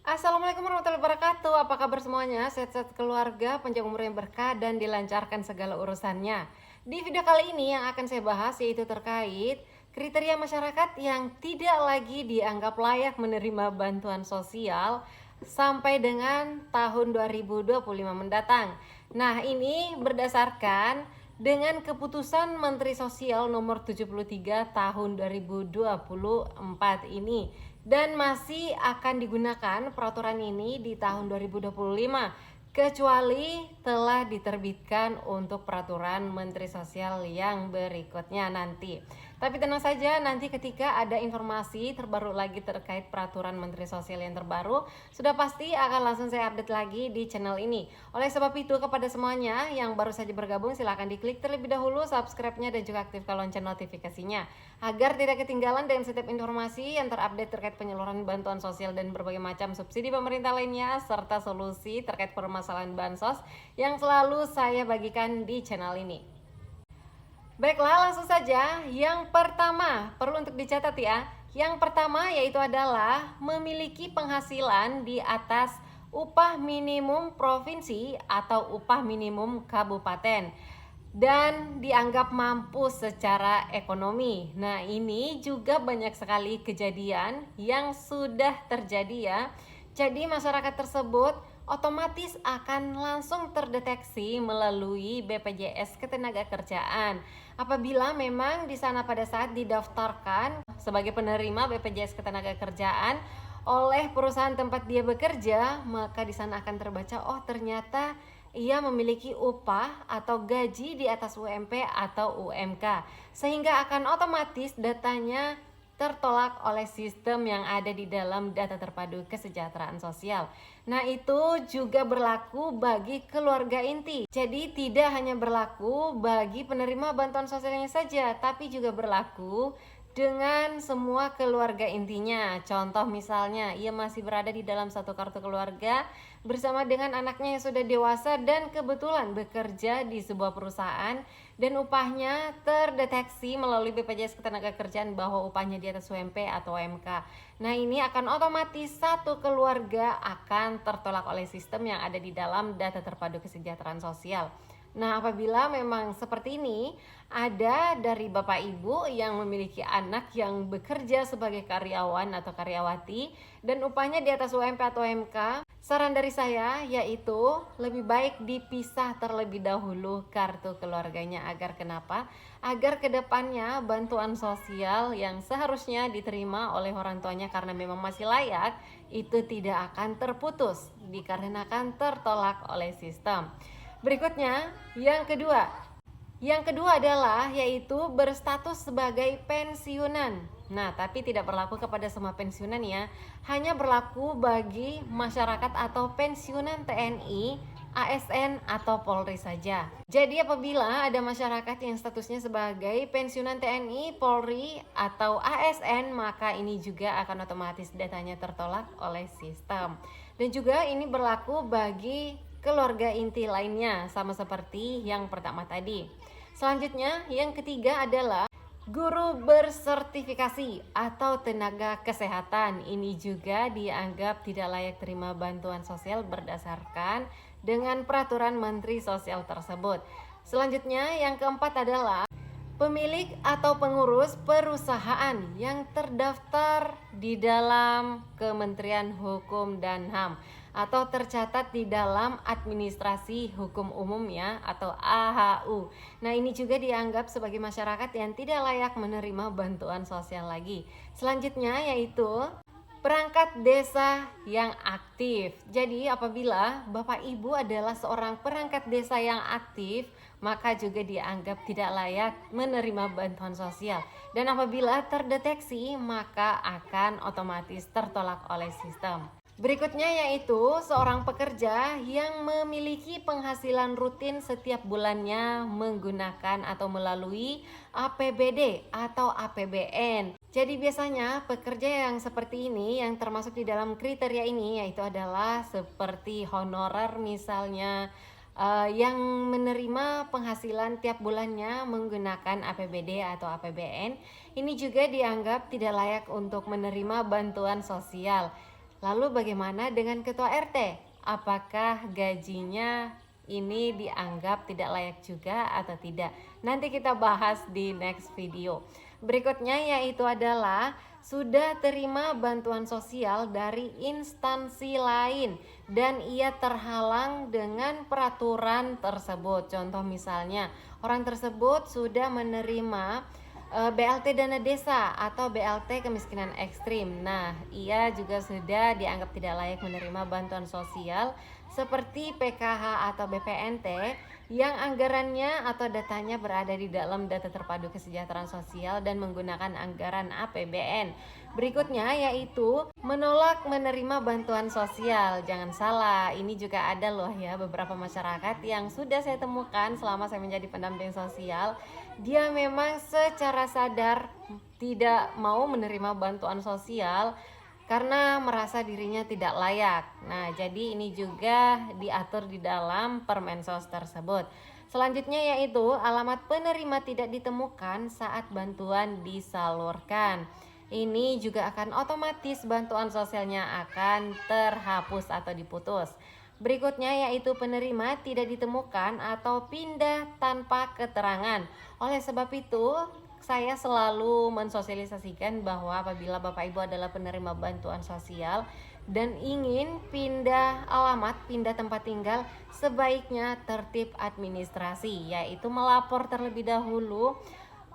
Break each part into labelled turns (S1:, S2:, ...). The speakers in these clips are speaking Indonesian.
S1: Assalamualaikum warahmatullahi wabarakatuh. Apa kabar semuanya? Sehat-sehat keluarga, panjang umur yang berkah dan dilancarkan segala urusannya. Di video kali ini yang akan saya bahas yaitu terkait kriteria masyarakat yang tidak lagi dianggap layak menerima bantuan sosial sampai dengan tahun 2025 mendatang. Nah, ini berdasarkan dengan keputusan Menteri Sosial nomor 73 tahun 2024 ini, dan masih akan digunakan peraturan ini di tahun 2025 kecuali telah diterbitkan untuk peraturan Menteri Sosial yang berikutnya nanti. Tapi tenang saja, nanti ketika ada informasi terbaru lagi terkait peraturan Menteri Sosial yang terbaru, sudah pasti akan langsung saya update lagi di channel ini. Oleh sebab itu, kepada semuanya yang baru saja bergabung, silahkan diklik terlebih dahulu subscribe-nya dan juga aktifkan lonceng notifikasinya agar tidak ketinggalan dengan setiap informasi yang terupdate terkait penyaluran bantuan sosial dan berbagai macam subsidi pemerintah lainnya, serta solusi terkait permasalahan bansos yang selalu saya bagikan di channel ini. Baiklah, langsung saja. Yang pertama, perlu untuk dicatat ya. Yang pertama yaitu adalah memiliki penghasilan di atas upah minimum provinsi atau upah minimum kabupaten dan dianggap mampu secara ekonomi. Nah, ini juga banyak sekali kejadian yang sudah terjadi ya. Jadi masyarakat tersebut otomatis akan langsung terdeteksi melalui BPJS Ketenagakerjaan. Apabila memang di sana pada saat didaftarkan sebagai penerima BPJS Ketenagakerjaan oleh perusahaan tempat dia bekerja, maka di sana akan terbaca, oh ternyata ia memiliki upah atau gaji di atas UMP atau UMK, sehingga akan otomatis datanya tertolak oleh sistem yang ada di dalam data terpadu kesejahteraan sosial. Nah, itu juga berlaku bagi keluarga inti. Jadi tidak hanya berlaku bagi penerima bantuan sosialnya saja, tapi juga berlaku dengan semua keluarga intinya. Contoh misalnya, ia masih berada di dalam satu kartu keluarga bersama dengan anaknya yang sudah dewasa dan kebetulan bekerja di sebuah perusahaan dan upahnya terdeteksi melalui BPJS Ketenagakerjaan bahwa upahnya di atas UMP atau UMK. Nah, ini akan otomatis satu keluarga akan tertolak oleh sistem yang ada di dalam data terpadu kesejahteraan sosial. Nah, apabila memang seperti ini, ada dari Bapak Ibu yang memiliki anak yang bekerja sebagai karyawan atau karyawati dan upahnya di atas UMP atau UMK, saran dari saya yaitu lebih baik dipisah terlebih dahulu kartu keluarganya. Agar kenapa? Agar kedepannya bantuan sosial yang seharusnya diterima oleh orang tuanya karena memang masih layak, itu tidak akan terputus dikarenakan tertolak oleh sistem. Berikutnya, yang kedua. Yang kedua adalah yaitu berstatus sebagai pensiunan. Nah, tapi tidak berlaku kepada semua pensiunan ya. Hanya berlaku bagi masyarakat atau pensiunan TNI, ASN atau Polri saja. Jadi apabila ada masyarakat yang statusnya sebagai pensiunan TNI, Polri atau ASN, maka ini juga akan otomatis datanya tertolak oleh sistem. Dan juga ini berlaku bagi keluarga inti lainnya, sama seperti yang pertama tadi. Selanjutnya, yang ketiga adalah guru bersertifikasi atau tenaga kesehatan. Ini juga dianggap tidak layak terima bantuan sosial berdasarkan dengan peraturan Menteri Sosial tersebut. Selanjutnya, yang keempat adalah pemilik atau pengurus perusahaan yang terdaftar di dalam Kementerian Hukum dan HAM atau tercatat di dalam Administrasi Hukum Umum ya atau AHU. Nah, ini juga dianggap sebagai masyarakat yang tidak layak menerima bantuan sosial lagi. Selanjutnya yaitu perangkat desa yang aktif. Jadi apabila Bapak Ibu adalah seorang perangkat desa yang aktif, maka juga dianggap tidak layak menerima bantuan sosial. Dan apabila terdeteksi, maka akan otomatis tertolak oleh sistem. Berikutnya yaitu seorang pekerja yang memiliki penghasilan rutin setiap bulannya menggunakan atau melalui APBD atau APBN. Jadi biasanya pekerja yang seperti ini yang termasuk di dalam kriteria ini yaitu adalah seperti honorer misalnya, yang menerima penghasilan tiap bulannya menggunakan APBD atau APBN. Ini juga dianggap tidak layak untuk menerima bantuan sosial. Lalu bagaimana dengan ketua RT? Apakah gajinya ini dianggap tidak layak juga atau tidak? Nanti kita bahas di next video. Berikutnya yaitu adalah sudah terima bantuan sosial dari instansi lain dan ia terhalang dengan peraturan tersebut. Contoh misalnya, orang tersebut sudah menerima BLT dana desa atau BLT kemiskinan ekstrim. Nah, ia juga sudah dianggap tidak layak menerima bantuan sosial seperti PKH atau BPNT yang anggarannya atau datanya berada di dalam data terpadu kesejahteraan sosial dan menggunakan anggaran APBN. Berikutnya yaitu menolak menerima bantuan sosial. Jangan salah, ini juga ada loh ya beberapa masyarakat yang sudah saya temukan selama saya menjadi pendamping sosial. Dia memang secara sadar tidak mau menerima bantuan sosial karena merasa dirinya tidak layak. Nah, jadi ini juga diatur di dalam Permensos tersebut. Selanjutnya yaitu alamat penerima tidak ditemukan saat bantuan disalurkan. Ini juga akan otomatis bantuan sosialnya akan terhapus atau diputus. Berikutnya yaitu penerima tidak ditemukan atau pindah tanpa keterangan. Oleh sebab itu, saya selalu mensosialisasikan bahwa apabila Bapak Ibu adalah penerima bantuan sosial dan ingin pindah alamat, pindah tempat tinggal, sebaiknya tertib administrasi, yaitu melapor terlebih dahulu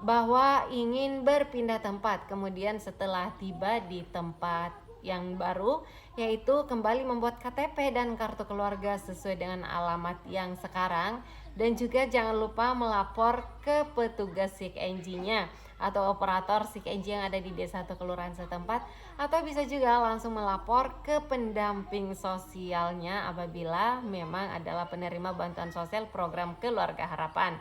S1: bahwa ingin berpindah tempat. Kemudian setelah tiba di tempat yang baru, yaitu kembali membuat KTP dan kartu keluarga sesuai dengan alamat yang sekarang. Dan juga jangan lupa melapor ke petugas SIKNJ-nya atau operator SIKNJ yang ada di desa atau kelurahan setempat, atau bisa juga langsung melapor ke pendamping sosialnya apabila memang adalah penerima bantuan sosial program Keluarga Harapan.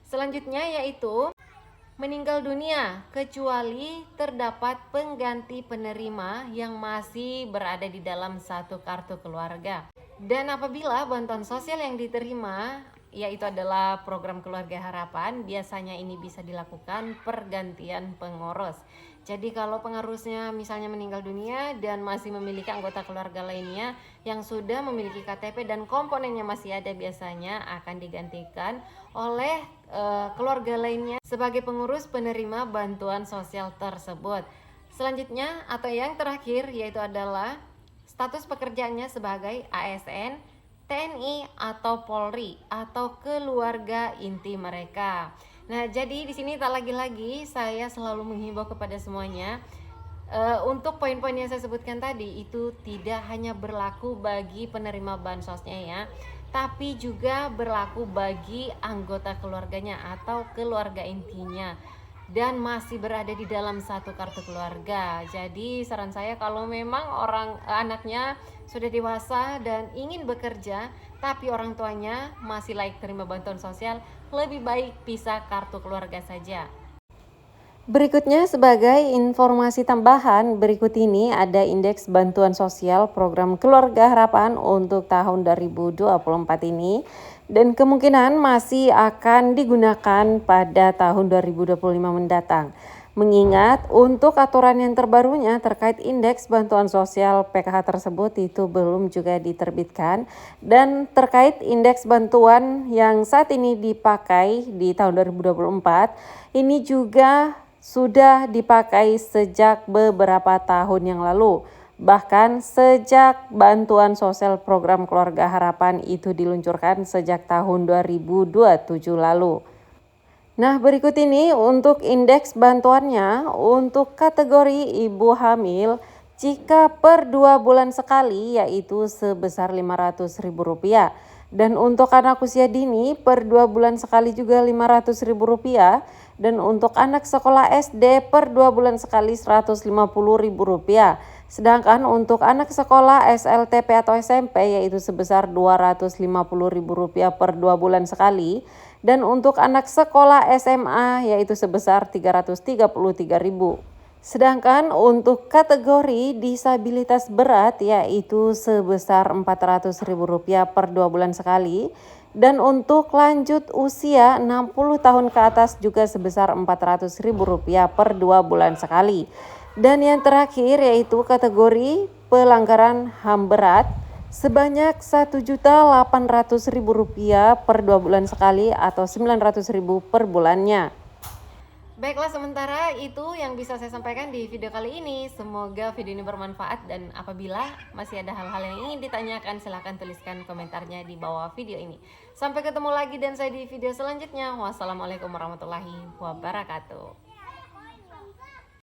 S1: Selanjutnya yaitu meninggal dunia kecuali terdapat pengganti penerima yang masih berada di dalam satu kartu keluarga. Dan apabila bantuan sosial yang diterima yaitu adalah program Keluarga Harapan, biasanya ini bisa dilakukan pergantian pengurus. Jadi kalau pengurusnya misalnya meninggal dunia dan masih memiliki anggota keluarga lainnya yang sudah memiliki KTP dan komponennya masih ada, biasanya akan digantikan oleh keluarga lainnya sebagai pengurus penerima bantuan sosial tersebut. Selanjutnya atau yang terakhir yaitu adalah status pekerjaannya sebagai ASN, TNI atau Polri atau keluarga inti mereka. Nah, jadi di sini tak lagi-lagi saya selalu menghimbau kepada semuanya untuk poin-poin yang saya sebutkan tadi itu tidak hanya berlaku bagi penerima bansosnya ya, tapi juga berlaku bagi anggota keluarganya atau keluarga intinya dan masih berada di dalam satu kartu keluarga. Jadi saran saya kalau memang anaknya sudah dewasa dan ingin bekerja tapi orang tuanya masih layak terima bantuan sosial, lebih baik pisah kartu keluarga saja. Berikutnya sebagai informasi tambahan, berikut ini ada indeks bantuan sosial program Keluarga Harapan untuk tahun 2024 ini dan kemungkinan masih akan digunakan pada tahun 2025 mendatang. Mengingat untuk aturan yang terbarunya terkait indeks bantuan sosial PKH tersebut itu belum juga diterbitkan, dan terkait indeks bantuan yang saat ini dipakai di tahun 2024 ini juga sudah dipakai sejak beberapa tahun yang lalu. Bahkan sejak bantuan sosial program Keluarga Harapan itu diluncurkan sejak tahun 2027 lalu. Nah, berikut ini untuk indeks bantuannya untuk kategori ibu hamil jika per 2 bulan sekali yaitu sebesar Rp500.000. Dan untuk anak usia dini per 2 bulan sekali juga Rp500.000. Dan untuk anak sekolah SD per 2 bulan sekali Rp150.000. Sedangkan untuk anak sekolah SLTP atau SMP yaitu sebesar Rp250.000 per 2 bulan sekali. Dan untuk anak sekolah SMA yaitu sebesar Rp333.000. Sedangkan untuk kategori disabilitas berat yaitu sebesar Rp400.000 per 2 bulan sekali. Dan untuk lanjut usia 60 tahun ke atas juga sebesar Rp400.000 per 2 bulan sekali. Dan yang terakhir yaitu kategori pelanggaran HAM berat sebanyak Rp1.800.000 per 2 bulan sekali atau Rp900.000 per bulannya. Baiklah, sementara itu yang bisa saya sampaikan di video kali ini. Semoga video ini bermanfaat, dan apabila masih ada hal-hal yang ingin ditanyakan, silahkan tuliskan komentarnya di bawah video ini. Sampai ketemu lagi dan saya di video selanjutnya. Wassalamualaikum warahmatullahi wabarakatuh.